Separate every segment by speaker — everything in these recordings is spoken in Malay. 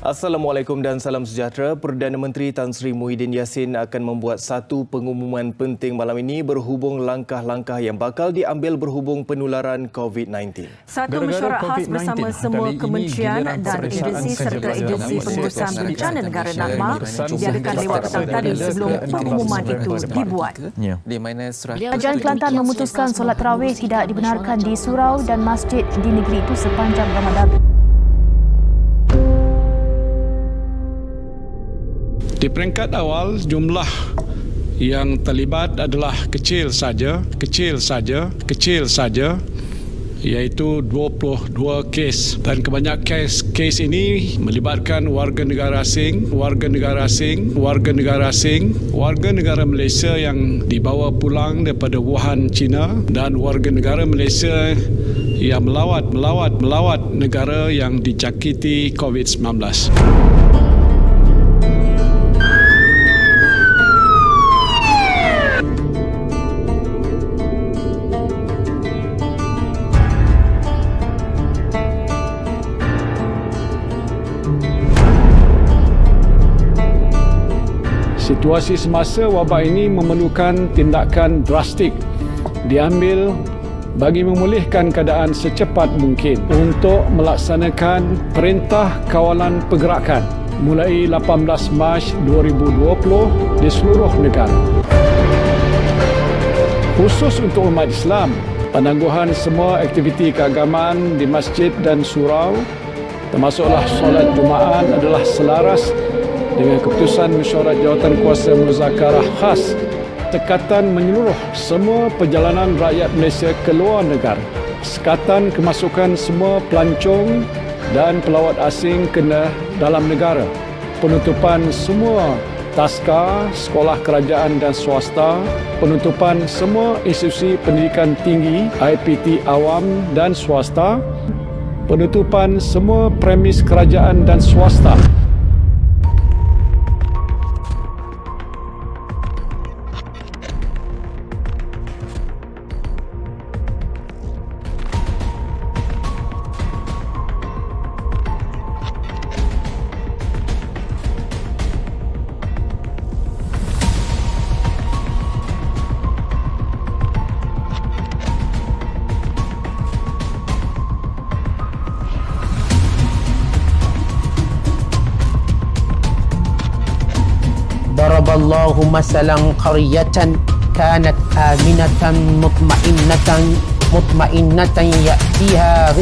Speaker 1: Assalamualaikum dan salam sejahtera. Perdana Menteri Tan Sri Muhyiddin Yassin akan membuat satu pengumuman penting malam ini berhubung langkah-langkah yang bakal diambil berhubung penularan COVID-19.
Speaker 2: Satu mesyuarat khas bersama semua kementerian dan agensi serta agensi pengurusan bencana negara NADMA diadakan lewat petang tadi sebelum pengumuman itu dibuat.
Speaker 3: Kerajaan Kelantan memutuskan solat tarawih tidak dibenarkan di surau dan masjid di negeri itu sepanjang Ramadan.
Speaker 4: Di peringkat awal, jumlah yang terlibat adalah kecil saja, iaitu 22 kes. Dan kebanyakan kes ini melibatkan warga negara Malaysia yang dibawa pulang daripada Wuhan, China, dan warga negara Malaysia yang melawat negara yang dijangkiti COVID-19. Situasi semasa wabak ini memerlukan tindakan drastik diambil bagi memulihkan keadaan secepat mungkin untuk melaksanakan Perintah Kawalan Pergerakan mulai 18 Mac 2020 di seluruh negara. Khusus untuk umat Islam, penangguhan semua aktiviti keagamaan di masjid dan surau, termasuklah solat Jumaat, adalah selaras dengan keputusan Mesyuarat Jawatankuasa Muzakarah Khas tekatan menyeluruh semua perjalanan rakyat Malaysia ke luar negara. Sekatan kemasukan semua pelancong dan pelawat asing ke dalam negara. Penutupan semua taska, sekolah kerajaan dan swasta. Penutupan semua institusi pendidikan tinggi, IPT awam dan swasta. Penutupan semua premis kerajaan dan swasta.
Speaker 5: Daraballahu masalan qaryatan kanat aminatan mutmainnatan ya'tiha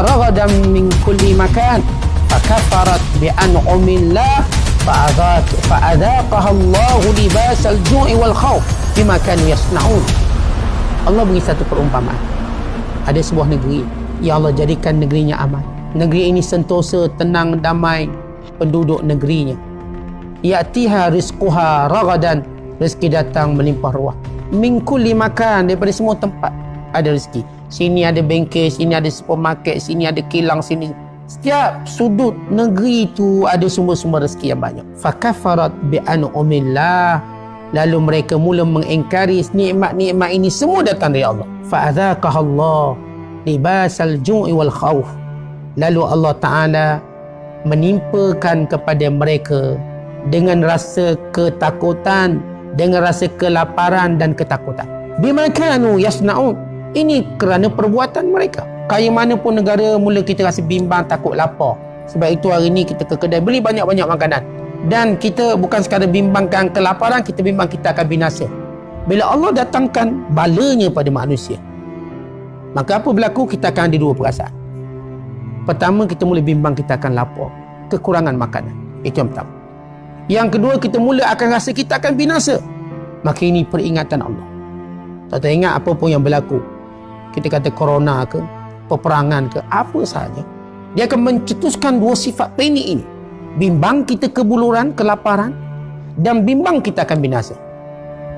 Speaker 5: ragadan min kulli makan fakafarat bi an'amillah fa'adhaqaha Allahu libasal ju'i wal khawf bima kanu yasna'un. Allah beri satu perumpamaan. Ada sebuah negeri, ya Allah jadikan negerinya aman. Negeri ini sentosa, tenang, damai penduduk negerinya. Ya'tiha rizquha ragadan, rezeki datang melimpah ruah. Min kulli makan, daripada semua tempat ada rezeki. Sini ada bengkel, sini ada supermarket, sini ada kilang, sini. Setiap sudut negeri itu ada sumber-sumber rezeki yang banyak. Fakafarat bi an'amillah, lalu mereka mula mengingkari nikmat-nikmat ini semua datang dari Allah. Fa'adzaqaha Allah libasal ju'i wal khawf, lalu Allah Ta'ala menimpakan kepada mereka dengan rasa ketakutan, dengan rasa kelaparan dan ketakutan. Bima kanu yasna'un, ini kerana perbuatan mereka. Kaya mana pun negara, mula kita rasa bimbang, takut lapar. Sebab itu hari ini kita ke kedai beli banyak-banyak makanan. Dan kita bukan sekadar bimbangkan kelaparan, kita bimbang kita akan binasa. Bila Allah datangkan balanya pada manusia, maka apa berlaku? Kita akan ada dua perasaan. Pertama, kita mula bimbang kita akan lapar, kekurangan makanan. Itu yang pertama. Yang kedua, kita mula akan rasa kita akan binasa. Maka ini peringatan Allah. Tak ingat apa pun yang berlaku. Kita kata corona ke, peperangan ke, apa sahaja. Dia akan mencetuskan dua sifat panik ini. Bimbang kita kebuluran, kelaparan, dan bimbang kita akan binasa.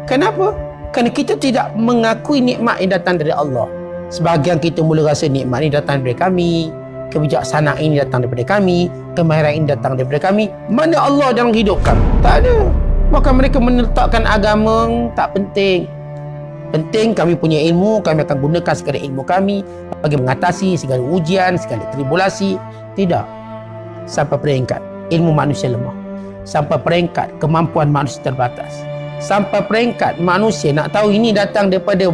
Speaker 5: Kenapa? Kerana kita tidak mengakui nikmat yang datang dari Allah. Sebahagian kita mula rasa nikmat ini datang dari kami, kebijaksanaan ini datang daripada kami, kemahiran ini datang daripada kami. Mana Allah dalam hidup kami? Tak ada. Maka mereka menetapkan agama tak penting. Penting kami punya ilmu, kami akan gunakan segala ilmu kami bagi mengatasi segala ujian, segala tribulasi. Tidak. Sampai peringkat ilmu manusia lemah. Sampai peringkat kemampuan manusia terbatas. Sampai peringkat manusia nak tahu ini datang daripada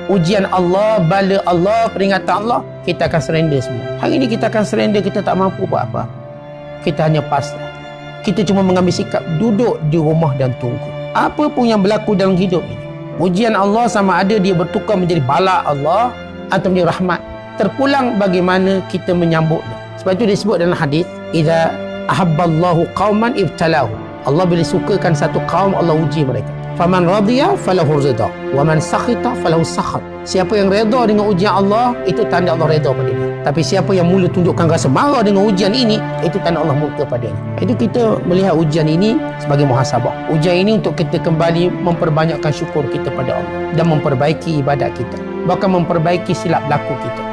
Speaker 5: ujian Allah, bala Allah, peringatan Allah, kita akan surrender semua. Hari ini kita akan surrender, kita tak mampu buat apa. Kita hanya pasrah. Kita cuma mengambil sikap duduk di rumah dan tunggu. Apa pun yang berlaku dalam hidup ini, ujian Allah sama ada dia bertukar menjadi bala Allah atau menjadi rahmat. Terpulang bagaimana kita menyambutnya. Sebab itu disebut dalam hadis, idza ahabballahu qauman ibtalahu. Allah bila sukakan satu kaum, Allah uji mereka. Faman radiya falahu ridha wa man sakhita falahu sakhat. Siapa yang redha dengan ujian Allah, itu tanda Allah redha pada dia. Tapi siapa yang mula tunjukkan rasa marah dengan ujian ini, itu tanda Allah murka padanya. Itu kita melihat ujian ini sebagai muhasabah. Ujian ini untuk kita kembali memperbanyakkan syukur kita pada Allah dan memperbaiki ibadat kita, bahkan memperbaiki silap laku kita.